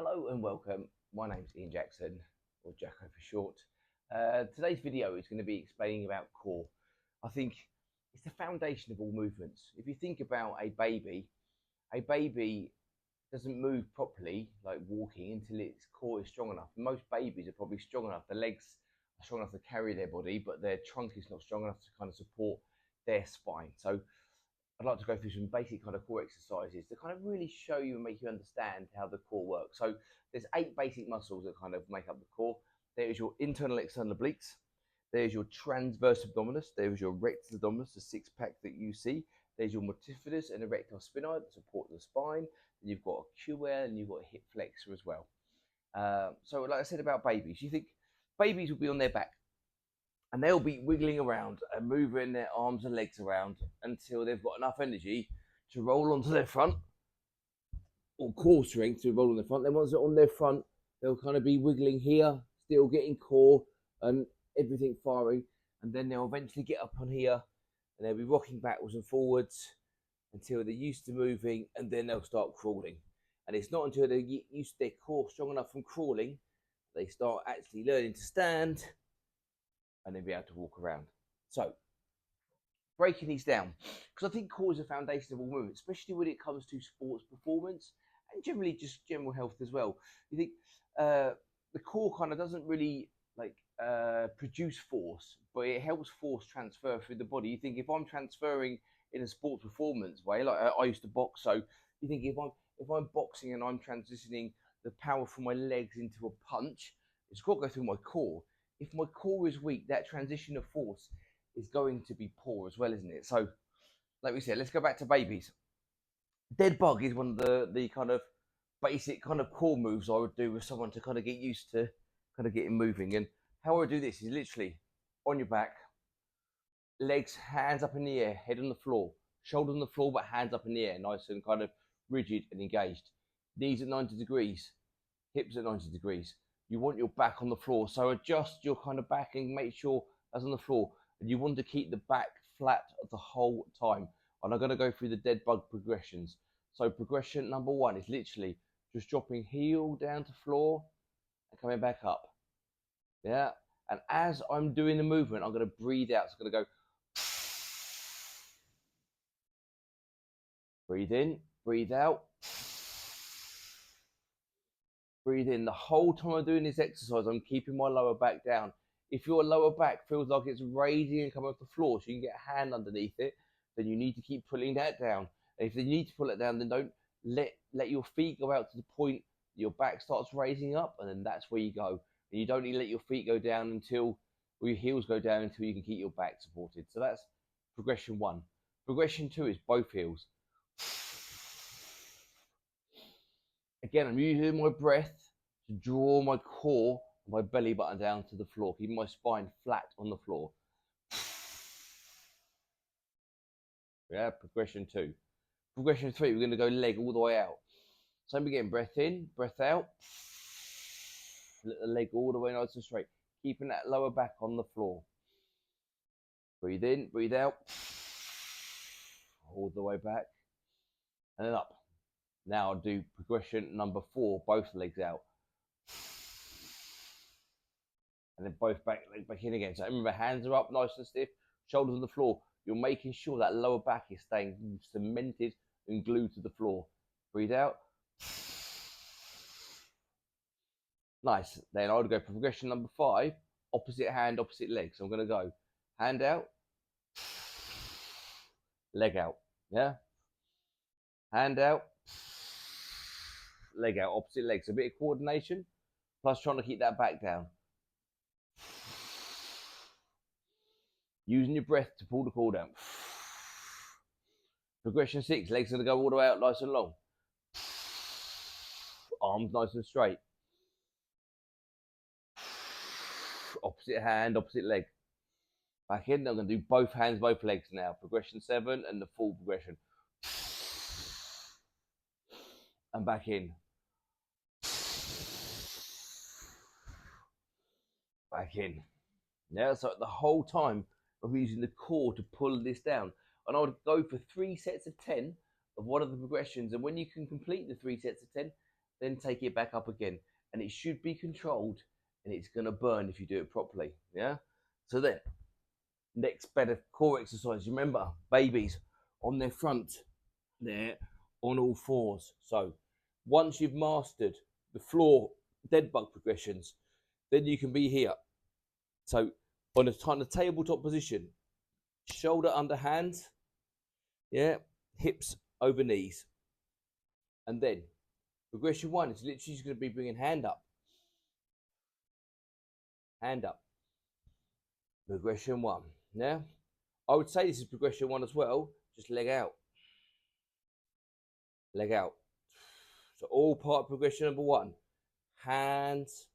Hello and welcome. My name's Ian Jackson, or Jacko for short. Today's video is going to be explaining about core. I think it's the foundation of all movements. If you think about a baby doesn't move properly, like walking, until its core is strong enough. Most babies are probably strong enough. The legs are strong enough to carry their body, but their trunk is not strong enough to kind of support their spine. So I'd like to go through some basic kind of core exercises to kind of really show you and make you understand how the core works. So there's 8 basic muscles that kind of make up the core. There is your internal external obliques. There's your transverse abdominis. There is your rectus abdominis, the six pack that you see. There's your multifidus and erector spinae that support the spine. Then you've got a QL and you've got a hip flexor as well. So like I said about babies, you think babies will be on their back and they'll be wiggling around and moving their arms and legs around until they've got enough energy to roll onto their front, or core strength to roll on their front. Then once they're on their front, they'll kind of be wiggling here, still getting core and everything firing, and then they'll eventually get up on here and they'll be rocking backwards and forwards until they're used to moving, and then they'll start crawling. And it's not until they get used to their core strong enough from crawling they start actually learning to stand and then be able to walk around. So, breaking these down, because I think core is the foundation of all movement, especially when it comes to sports performance and generally just general health as well. You think the core kind of doesn't really produce force, but it helps force transfer through the body. You think if I'm transferring in a sports performance way, like I used to box, so you think if I'm boxing and I'm transitioning the power from my legs into a punch, it's got to go through my core. If my core is weak, that transition of force is going to be poor as well, isn't it? So, like we said, let's go back to babies. Dead bug is one of the kind of basic kind of core moves I would do with someone to kind of get used to kind of getting moving. And how I would do this is literally on your back, legs, hands up in the air, head on the floor, shoulder on the floor, but hands up in the air, nice and kind of rigid and engaged. Knees at 90 degrees, hips at 90 degrees. You want your back on the floor, so adjust your kind of back and make sure that's on the floor. And you want to keep the back flat the whole time. And I'm going to go through the dead bug progressions. So progression number 1 is literally just dropping heel down to floor and coming back up. Yeah. And as I'm doing the movement, I'm going to breathe out. So I'm going to go breathe in, breathe out. Breathe in. The whole time I'm doing this exercise, I'm keeping my lower back down. If your lower back feels like it's raising and coming off the floor so you can get a hand underneath it, then you need to keep pulling that down. And if you need to pull it down, then don't let your feet go out to the point your back starts raising up, and then that's where you go. And you don't need to let your feet go down until, or your heels go down until you can keep your back supported. So that's progression 1. Progression 2 is both heels. Again, I'm using my breath to draw my core, my belly button down to the floor, keeping my spine flat on the floor. Yeah, progression 2. Progression 3, we're going to go leg all the way out. So again, breath in, breath out. Let the leg all the way nice and straight, keeping that lower back on the floor. Breathe in, breathe out. All the way back. And then up. Now I'll do progression number 4, both legs out. And then both back, leg back in again. So remember, hands are up, nice and stiff, shoulders on the floor. You're making sure that lower back is staying cemented and glued to the floor. Breathe out. Nice. Then I would go progression number 5, opposite hand, opposite leg. So I'm going to go hand out, leg out. Yeah. Hand out, leg out, opposite leg. So a bit of coordination, plus trying to keep that back down. Using your breath to pull the core down. Progression 6, legs going to go all the way out nice and long. Arms nice and straight. Opposite hand, opposite leg. Back in, I'm going to do both hands, both legs now. Progression 7 and the full progression. And back in. Back in. Yeah, so the whole time I'm using the core to pull this down. And I would go for 3 sets of 10 of one of the progressions. And when you can complete the 3 sets of 10, then take it back up again. And it should be controlled, and it's going to burn if you do it properly. Yeah. So then, next better core exercise. Remember, babies on their front, there on all fours. So once you've mastered the floor dead bug progressions, then you can be here. So on a kind of tabletop position, shoulder under hands, yeah, hips over knees. And then progression 1 is literally just going to be bringing hand up. Hand up. Progression 1. Yeah. I would say this is progression 1 as well. Just leg out. Leg out. So all part of progression number 1. Hands.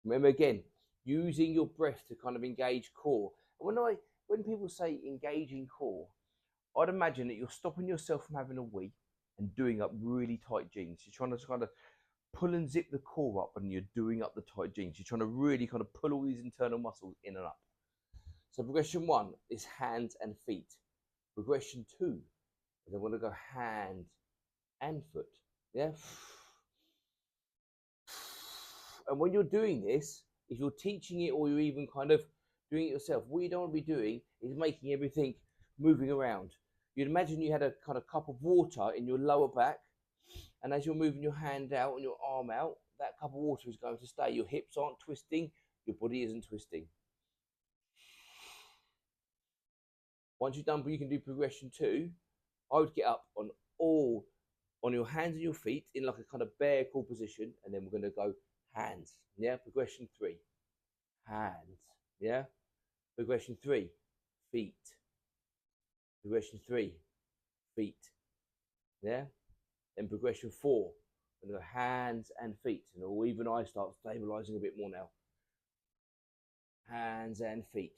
Remember again, using your breath to kind of engage core. And when people say engaging core, I'd imagine that you're stopping yourself from having a wee and doing up really tight jeans. You're trying to kind of pull and zip the core up, and you're doing up the tight jeans. You're trying to really kind of pull all these internal muscles in and up. So progression 1 is hands and feet. Progression 2 is I'm going to go hand and foot. Yeah. And when you're doing this, if you're teaching it or you're even kind of doing it yourself, what you don't want to be doing is making everything moving around. You'd imagine you had a kind of cup of water in your lower back, and as you're moving your hand out and your arm out, that cup of water is going to stay. Your hips aren't twisting, your body isn't twisting. Once you've done, you can do progression 2. I would get up on your hands and your feet in like a kind of bear crawl position, and then we're going to go hands. Yeah. Progression 3, hands. Yeah. Progression 3, feet. Progression 3, feet. Yeah. Then progression 4, we're going to go hands and feet, and even I start stabilizing a bit more now. Hands and feet.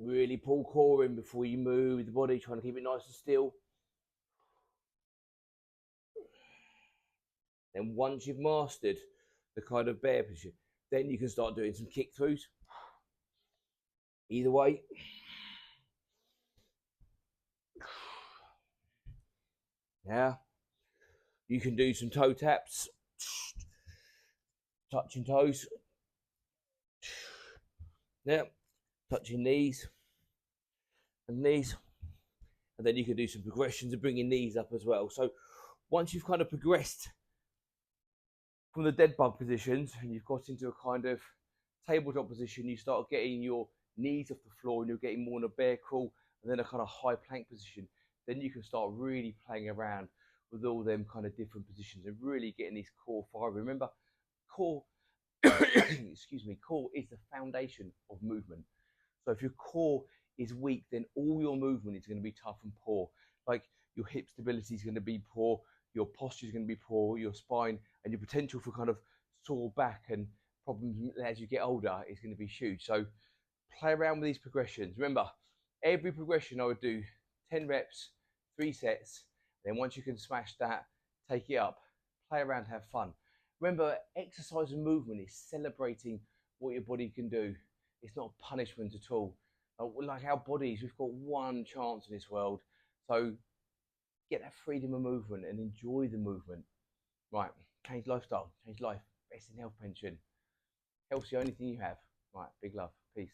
Really pull core in before you move the body, trying to keep it nice and still. Then once you've mastered the kind of bear position, then you can start doing some kick throughs. Either way. Yeah. You can do some toe taps, touching toes. Yeah. Touching knees and knees. And then you can do some progressions and bring your knees up as well. So once you've kind of progressed from the dead bug positions and you've got into a kind of tabletop position, you start getting your knees off the floor and you're getting more in a bear crawl and then a kind of high plank position. Then you can start really playing around with all them kind of different positions and really getting this core fiber. Remember, core, excuse me, core is the foundation of movement. So if your core is weak, then all your movement is going to be tough and poor. Like your hip stability is going to be poor, your posture is going to be poor, your spine and your potential for kind of sore back and problems as you get older is going to be huge. So play around with these progressions. Remember, every progression I would do 10 reps, 3 sets. Then once you can smash that, take it up, play around, have fun. Remember, exercise and movement is celebrating what your body can do. It's not punishment at all. Like our bodies, we've got one chance in this world. So get that freedom of movement and enjoy the movement. Right, change lifestyle, change life, best in health pension. Health's the only thing you have. Right, big love, peace.